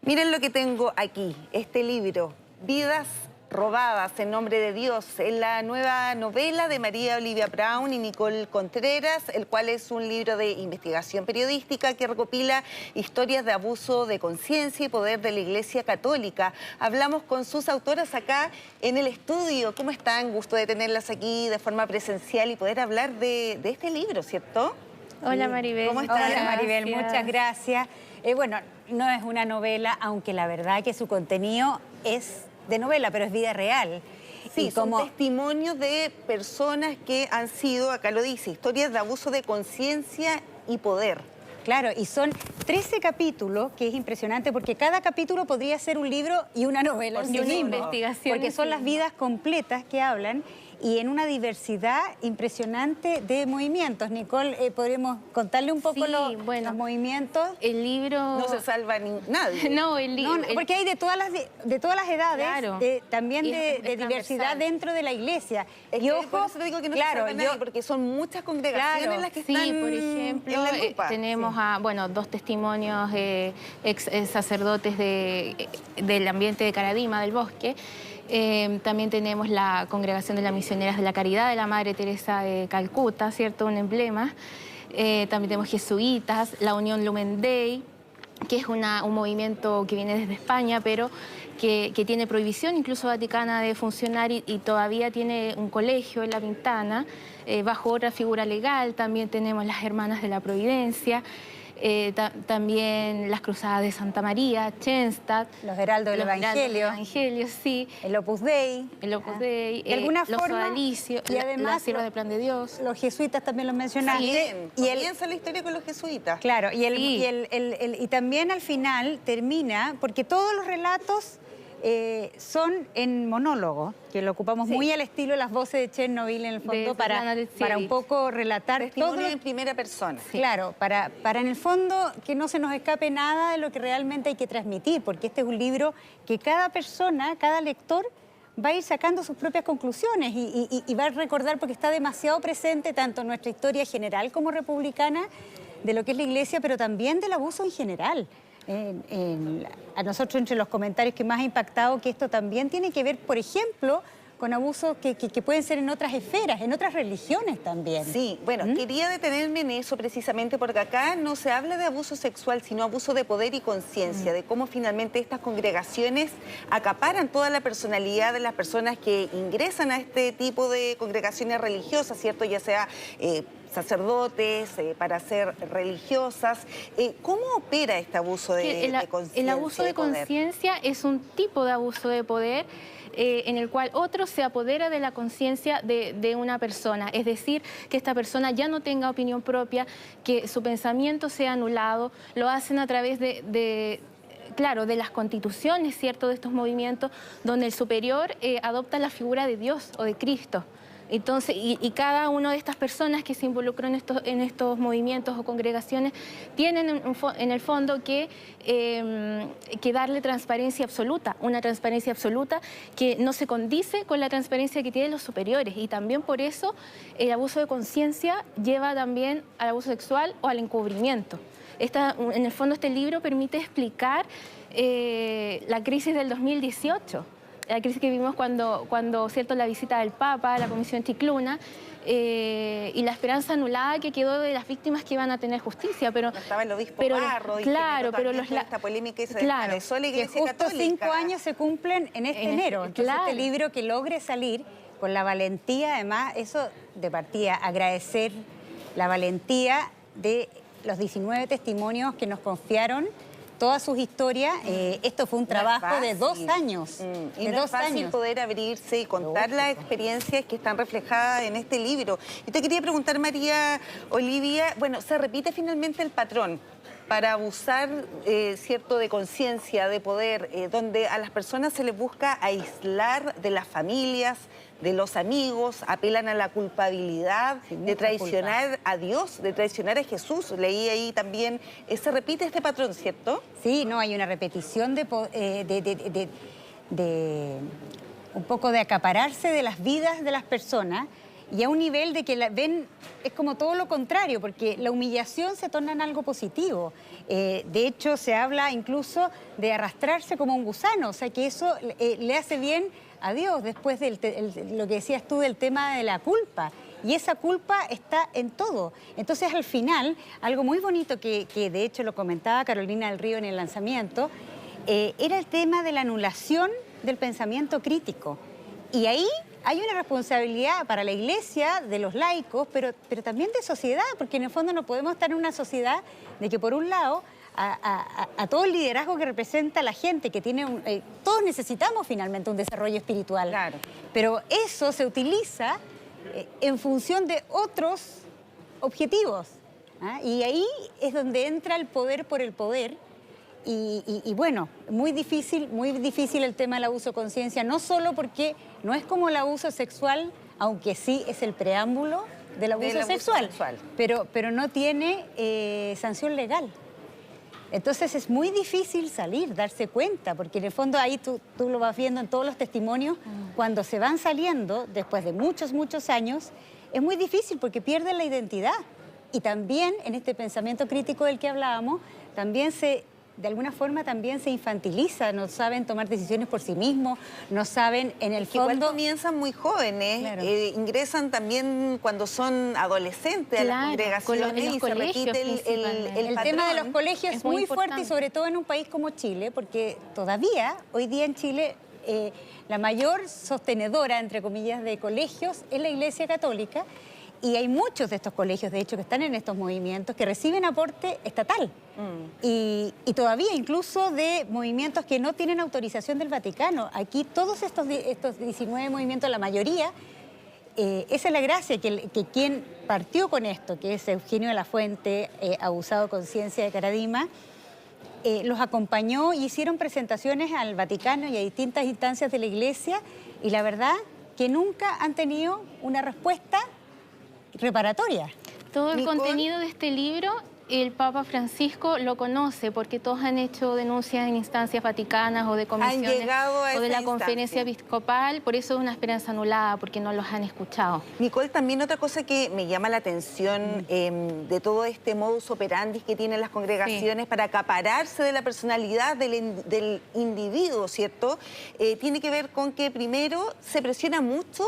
Miren lo que tengo aquí, este libro, Vidas robadas en nombre de Dios, es la nueva novela de María Olivia Brown y Nicole Contreras, el cual es un libro de investigación periodística que recopila historias de abuso de conciencia y poder de la Iglesia Católica. Hablamos con sus autoras acá en el estudio. ¿Cómo están? Gusto de tenerlas aquí de forma presencial y poder hablar de este libro, ¿cierto? Hola Maribel. ¿Cómo están? Hola Maribel, Gracias. muchas gracias. Bueno, no es una novela, aunque la verdad que su contenido es de novela, pero es vida real. Sí, y son testimonios de personas que han sido, acá lo dice, historias de abuso de conciencia y poder. Claro, y son 13 capítulos, que es impresionante, porque cada capítulo podría ser un libro y una novela. Por en sí sí una mismo. investigación. Porque son las vidas completas que hablan y en una diversidad impresionante de movimientos. Nicole, ¿podríamos contarle un poco Sí, los movimientos? El libro... No se salva nadie. No, el libro... No, porque hay de todas las edades, Claro. también Y de es diversidad transversal. dentro de la iglesia. Es Y que ojo, por eso te digo que no claro, se salva nadie, porque son muchas congregaciones Claro. las que Sí, están por ejemplo, en la lupa. tenemos dos testimonios ex sacerdotes del ambiente de Caradima, del bosque. También tenemos la Congregación de las Misioneras de la Caridad de la Madre Teresa de Calcuta, ¿cierto? Un emblema. También tenemos jesuitas, la Unión Lumen Dei, que es un movimiento que viene desde España, pero que tiene prohibición incluso vaticana de funcionar y todavía tiene un colegio en La Pintana, bajo otra figura legal. También tenemos las Hermanas de la Providencia, también las Cruzadas de Santa María, Chenstadt. los heraldos del Evangelio, Sí. el Opus Dei. El Opus Dei, de alguna los forma, sodalicios, y además las siervas del Plan de Dios. Los jesuitas también los mencionaste. También, y comienza la historia con los jesuitas. Claro, y, Sí. y también al final termina, porque todos los relatos son en monólogo, que lo ocupamos muy al estilo de las voces de Chernobyl en el fondo para un poco relatar Testimonio todo. en primera persona. Claro, para en el fondo que no se nos escape nada de lo que realmente hay que transmitir, porque este es un libro que cada persona, cada lector va a ir sacando sus propias conclusiones y va a recordar, porque está demasiado presente tanto en nuestra historia general como republicana de lo que es la Iglesia, pero también del abuso en general. A nosotros, entre los comentarios que más ha impactado, que esto también tiene que ver, por ejemplo, con abusos que pueden ser en otras esferas, en otras religiones también. Sí, bueno, quería detenerme en eso precisamente porque acá no se habla de abuso sexual, sino abuso de poder y conciencia, de cómo finalmente estas congregaciones acaparan toda la personalidad de las personas que ingresan a este tipo de congregaciones religiosas, ¿cierto? Ya sea sacerdotes, para ser religiosas. ¿Cómo opera este abuso de conciencia? El abuso de conciencia es un tipo de abuso de poder en el cual otro se apodera de la conciencia de una persona, es decir, que esta persona ya no tenga opinión propia, que su pensamiento sea anulado. Lo hacen a través claro, de las constituciones, ¿cierto?, de estos movimientos, donde el superior adopta la figura de Dios o de Cristo. Entonces, y cada una de estas personas que se involucró en estos movimientos o congregaciones tienen en el fondo que darle transparencia absoluta, una transparencia absoluta que no se condice con la transparencia que tienen los superiores. Y también por eso el abuso de conciencia lleva también al abuso sexual o al encubrimiento. En el fondo este libro permite explicar la crisis del 2018. La crisis que vivimos cuando ¿cierto?, la visita del Papa a la Comisión Chicluna y la esperanza anulada que quedó de las víctimas que iban a tener justicia. Pero no estaba el obispo Parro, claro, pero esta polémica y se claro, descabezó la Iglesia que justo Católica. 5 años se cumplen en este enero. Entonces claro. este libro que logre salir con la valentía, además, eso de partida, agradecer la valentía de los 19 testimonios que nos confiaron todas sus historias. Esto fue un trabajo de 2 años. Y no es fácil poder abrirse y contar las experiencias que están reflejadas en este libro. Yo te quería preguntar, María Olivia, bueno, se repite finalmente el patrón para abusar, cierto, de conciencia, de poder, donde a las personas se les busca aislar de las familias, de los amigos, apelan a la culpabilidad de traicionar a Dios, de traicionar a Jesús. Leí ahí también, se repite este patrón, ¿cierto? Sí, no, hay una repetición de un poco de acapararse de las vidas de las personas y a un nivel de que la ven, es como todo lo contrario, porque la humillación se torna en algo positivo. De hecho, se habla incluso de arrastrarse como un gusano, o sea que eso le hace bien a Dios, después de lo que decías tú del tema de la culpa. Y esa culpa está en todo. Entonces, al final, algo muy bonito que de hecho lo comentaba Carolina del Río en el lanzamiento, era el tema de la anulación del pensamiento crítico. Y ahí hay una responsabilidad para la Iglesia, de los laicos, pero también de sociedad, porque en el fondo no podemos estar en una sociedad de que por un lado a todo el liderazgo que representa la gente, que tiene todos necesitamos finalmente un desarrollo espiritual. Claro. Pero eso se utiliza en función de otros objetivos. ¿Ah? Y ahí es donde entra el poder por el poder. Y bueno, muy difícil el tema del abuso de conciencia, no solo porque no es como el abuso sexual, aunque sí es el preámbulo del abuso sexual. Pero no tiene sanción legal. Entonces es muy difícil salir, darse cuenta, porque en el fondo ahí tú lo vas viendo en todos los testimonios, cuando se van saliendo, después de muchos años, es muy difícil porque pierden la identidad. Y también en este pensamiento crítico del que hablábamos, también de alguna forma también se infantiliza, no saben tomar decisiones por sí mismos, no saben en el fondo... Igual comienzan muy jóvenes, claro. Ingresan también cuando son adolescentes, claro, a las congregaciones y se repite el tema de los colegios es muy fuerte, y sobre todo en un país como Chile, porque todavía hoy día en Chile la mayor sostenedora, entre comillas, de colegios es la Iglesia Católica. Y hay muchos de estos colegios, de hecho, que están en estos movimientos, que reciben aporte estatal. Y todavía incluso de movimientos que no tienen autorización del Vaticano. Aquí todos estos 19 movimientos, la mayoría, esa es la gracia, que quien partió con esto, que es Eugenio de la Fuente, abusado conciencia de Caradima, los acompañó y hicieron presentaciones al Vaticano y a distintas instancias de la Iglesia, y la verdad que nunca han tenido una respuesta reparatoria. Todo el contenido de este libro, el Papa Francisco lo conoce, porque todos han hecho denuncias en instancias vaticanas o de comisiones o de la conferencia episcopal, por eso es una esperanza anulada, porque no los han escuchado. Nicole, también otra cosa que me llama la atención de todo este modus operandi que tienen las congregaciones para acapararse de la personalidad del individuo, ¿cierto? Tiene que ver con que primero se presiona mucho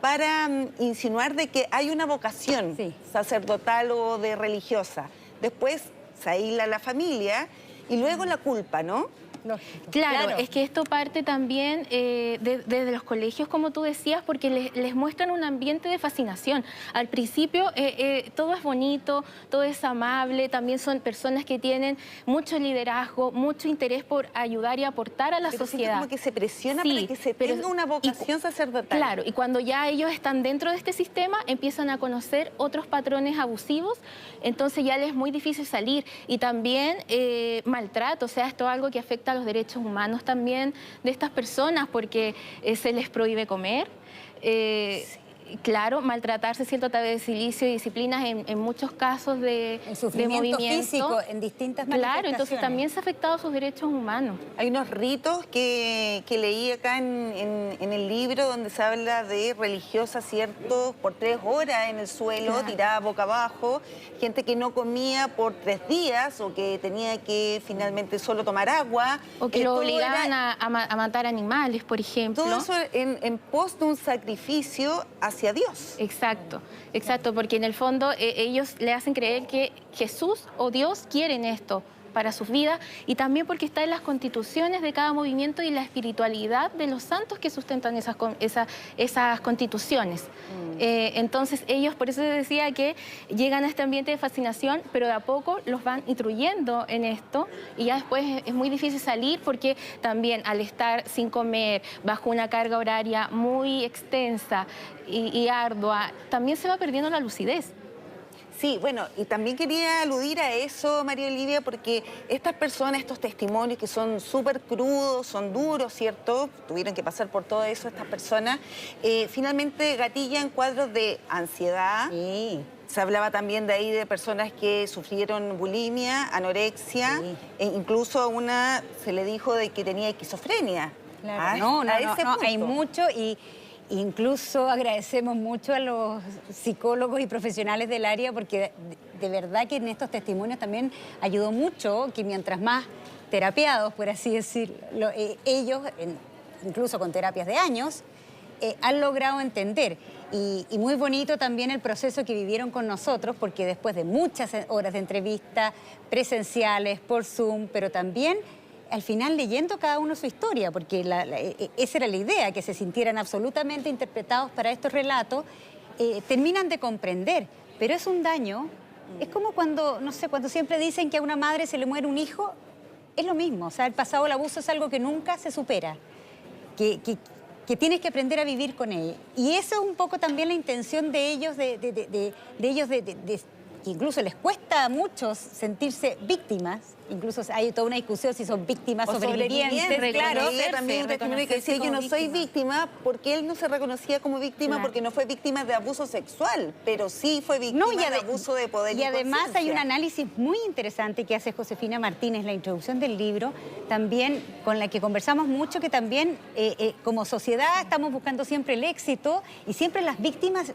para insinuar de que hay una vocación sacerdotal o de religiosa. Después se aísla la familia y luego la culpa, ¿no? Claro, es que esto parte también desde los colegios, como tú decías, porque les muestran un ambiente de fascinación. Al principio todo es bonito, todo es amable, también son personas que tienen mucho liderazgo, mucho interés por ayudar y aportar a la sociedad. Como que se presiona para que se tenga una vocación sacerdotal. Claro, y cuando ya ellos están dentro de este sistema, empiezan a conocer otros patrones abusivos, entonces ya les es muy difícil salir. Y también maltrato, o sea, esto es algo que afecta a los derechos humanos también de estas personas, porque se les prohíbe comer. Claro, maltratarse, ¿cierto?, a través de silicio y disciplinas en muchos casos de movimiento físico en distintas manifestaciones. Claro, entonces también se ha afectado sus derechos humanos. Hay unos ritos que leí acá en el libro donde se habla de religiosas, ¿cierto?, por 3 horas en el suelo, tirada boca abajo, gente que no comía por 3 días o que tenía que finalmente solo tomar agua. O que lo obligaban a matar animales, por ejemplo. Todo eso en pos de un sacrificio hacia Dios. Exacto, porque en el fondo ellos le hacen creer que Jesús o Dios quieren esto para sus vidas, y también porque está en las constituciones de cada movimiento y la espiritualidad de los santos que sustentan esas constituciones. Entonces ellos, por eso decía que llegan a este ambiente de fascinación, pero de a poco los van instruyendo en esto, y ya después es muy difícil salir, porque también al estar sin comer, bajo una carga horaria muy extensa y ardua, también se va perdiendo la lucidez. Sí, bueno, y también quería aludir a eso, María Olivia, porque estas personas, estos testimonios que son súper crudos, son duros, ¿cierto? Tuvieron que pasar por todo eso estas personas, finalmente gatillan cuadros de ansiedad. Sí. Se hablaba también de ahí de personas que sufrieron bulimia, anorexia, e incluso a una se le dijo de que tenía esquizofrenia. Claro. No, hay mucho, y Incluso agradecemos mucho a los psicólogos y profesionales del área porque de verdad que en estos testimonios también ayudó mucho que mientras más terapiados, por así decirlo, ellos, incluso con terapias de años, han logrado entender. Y muy bonito también el proceso que vivieron con nosotros, porque después de muchas horas de entrevista presenciales, por Zoom, pero también al final leyendo cada uno su historia, porque esa era la idea, que se sintieran absolutamente interpretados para estos relatos, terminan de comprender, pero es un daño. Es como cuando, no sé, cuando siempre dicen que a una madre se le muere un hijo, es lo mismo, o sea, el pasado del abuso es algo que nunca se supera, que tienes que aprender a vivir con ella. Y eso es un poco también la intención de ellos, que incluso les cuesta a muchos sentirse víctimas, incluso hay toda una discusión si son víctimas o sobrevivientes, claro. También un testimonio que decía, yo no soy víctima, porque él no se reconocía como víctima, claro, porque no fue víctima de abuso sexual, pero sí fue víctima de abuso de poder y además hay un análisis muy interesante que hace Josefina Martínez, la introducción del libro, también con la que conversamos mucho, que también como sociedad estamos buscando siempre el éxito y siempre las víctimas,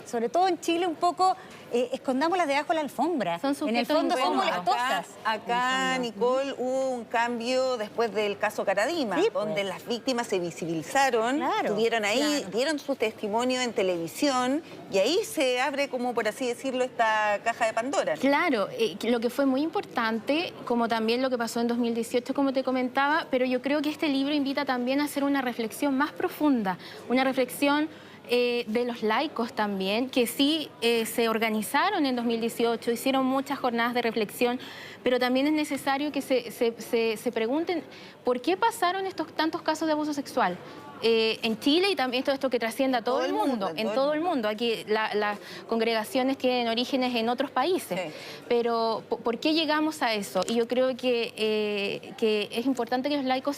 sobre todo en Chile, un poco escondámoslas debajo de la alfombra. En el fondo son molestosas. Acá, Nicole, hubo un cambio después del caso Caradima, sí, donde las víctimas se visibilizaron, estuvieron ahí, dieron su testimonio en televisión, y ahí se abre, como por así decirlo, esta caja de Pandora. Claro, lo que fue muy importante, como también lo que pasó en 2018, como te comentaba, pero yo creo que este libro invita también a hacer una reflexión más profunda, una reflexión de los laicos también, que sí se organizaron en 2018, hicieron muchas jornadas de reflexión, pero también es necesario que se pregunten por qué pasaron estos tantos casos de abuso sexual. En Chile y también todo esto que trasciende a todo el mundo, en todo el mundo. Aquí las congregaciones tienen orígenes en otros países, sí, pero ¿por qué llegamos a eso? Y yo creo que es importante que los laicos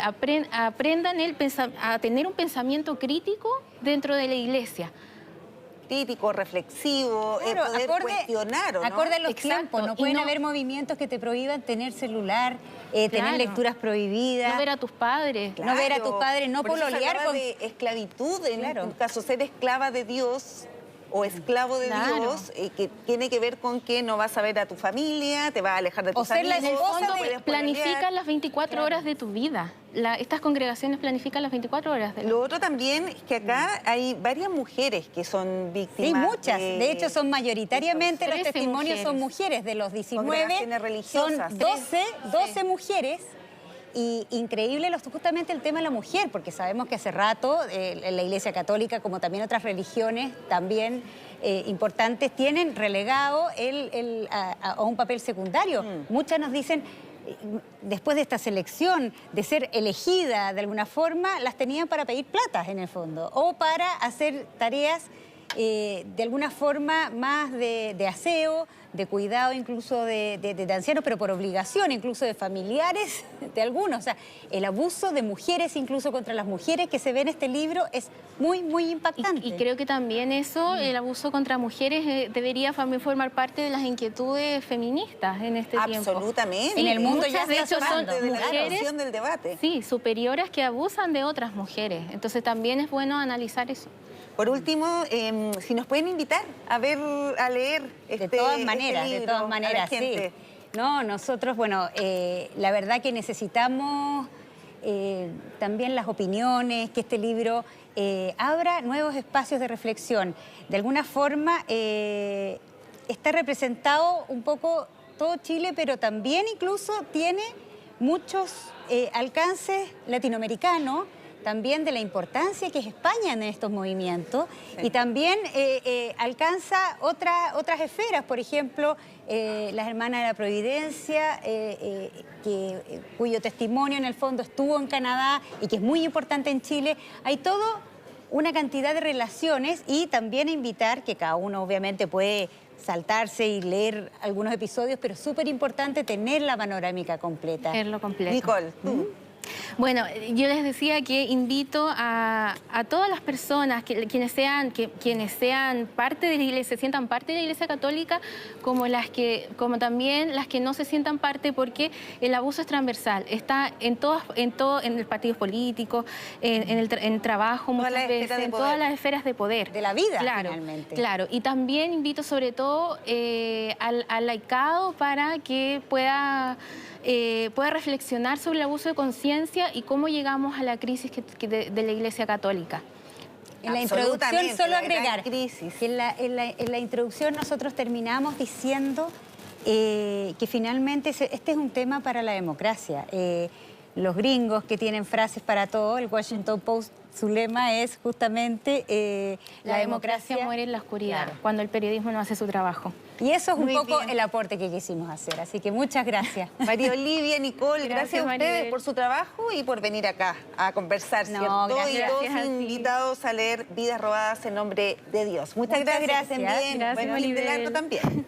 aprendan a tener un pensamiento crítico dentro de la iglesia. Crítico, reflexivo, claro, poder cuestionar, ¿no? Acorde a los tiempos, no pueden haber movimientos que te prohíban tener celular, tener lecturas prohibidas. No ver a tus padres. Claro. No ver a tus padres, no pololear con... de esclavitud, en un caso, ser esclava de Dios o esclavo de Dios, que tiene que ver con que no vas a ver a tu familia, te vas a alejar de tus amigos. En el fondo, planifican las 24 horas de tu vida. Estas congregaciones planifican las 24 horas. Lo otro también es que acá hay varias mujeres que son víctimas. Sí, muchas. De hecho, son mayoritariamente los testimonios son mujeres. De los 19, son 12 mujeres. Y increíble justamente el tema de la mujer, porque sabemos que hace rato la Iglesia Católica, como también otras religiones también importantes, tienen relegado a un papel secundario. Muchas nos dicen, después de esta selección, de ser elegida de alguna forma, las tenían para pedir platas en el fondo, o para hacer tareas de alguna forma más de aseo, de cuidado incluso de ancianos, pero por obligación, incluso de familiares de algunos. O sea, el abuso de mujeres, incluso contra las mujeres que se ve en este libro, es muy, muy impactante. Y creo que también eso, el abuso contra mujeres, debería también formar parte de las inquietudes feministas en este tiempo. Absolutamente. Sí, en el mundo ya de hecho son mujeres del debate. Sí, superiores que abusan de otras mujeres. Entonces también es bueno analizar eso. Por último, si nos pueden invitar a leer de todas maneras, sí. No, nosotros, bueno, la verdad que necesitamos también las opiniones, que este libro abra nuevos espacios de reflexión. De alguna forma está representado un poco todo Chile, pero también incluso tiene muchos alcances latinoamericanos, también de la importancia que es España en estos movimientos, sí, y también alcanza otras esferas, por ejemplo, las Hermanas de la Providencia, cuyo testimonio en el fondo estuvo en Canadá y que es muy importante en Chile. Hay todo una cantidad de relaciones, y también invitar, que cada uno obviamente puede saltarse y leer algunos episodios, pero es súper importante tener la panorámica completa. Tenerlo completo. Nicole, tú. Bueno, yo les decía que invito a todas las personas, quienes sean parte de la Iglesia, se sientan parte de la Iglesia Católica, como también las que no se sientan parte, porque el abuso es transversal, está en el partido político, en el trabajo, muchas veces, en todas las esferas de poder. De la vida, claro, finalmente. Claro, y también invito sobre todo al laicado para que pueda reflexionar sobre el abuso de conciencia y cómo llegamos a la crisis de la Iglesia Católica. En la introducción, solo agregar crisis. que en la introducción nosotros terminamos diciendo que finalmente este es un tema para la democracia. Los gringos que tienen frases para todo, el Washington Post, su lema es justamente la democracia muere en la oscuridad, claro, cuando el periodismo no hace su trabajo. Y eso es un Muy poco bien. el aporte que quisimos hacer. Así que muchas gracias. María Olivia, Nicole, gracias a ustedes Maribel, por su trabajo y por venir acá a conversar, No, ¿cierto? gracias. Y todos Gracias a ti. invitados a leer Vidas Robadas en nombre de Dios. Muchas Muchas gracias. Que estén gracias. bien. Gracias, Bueno, y de Maribel. largo también.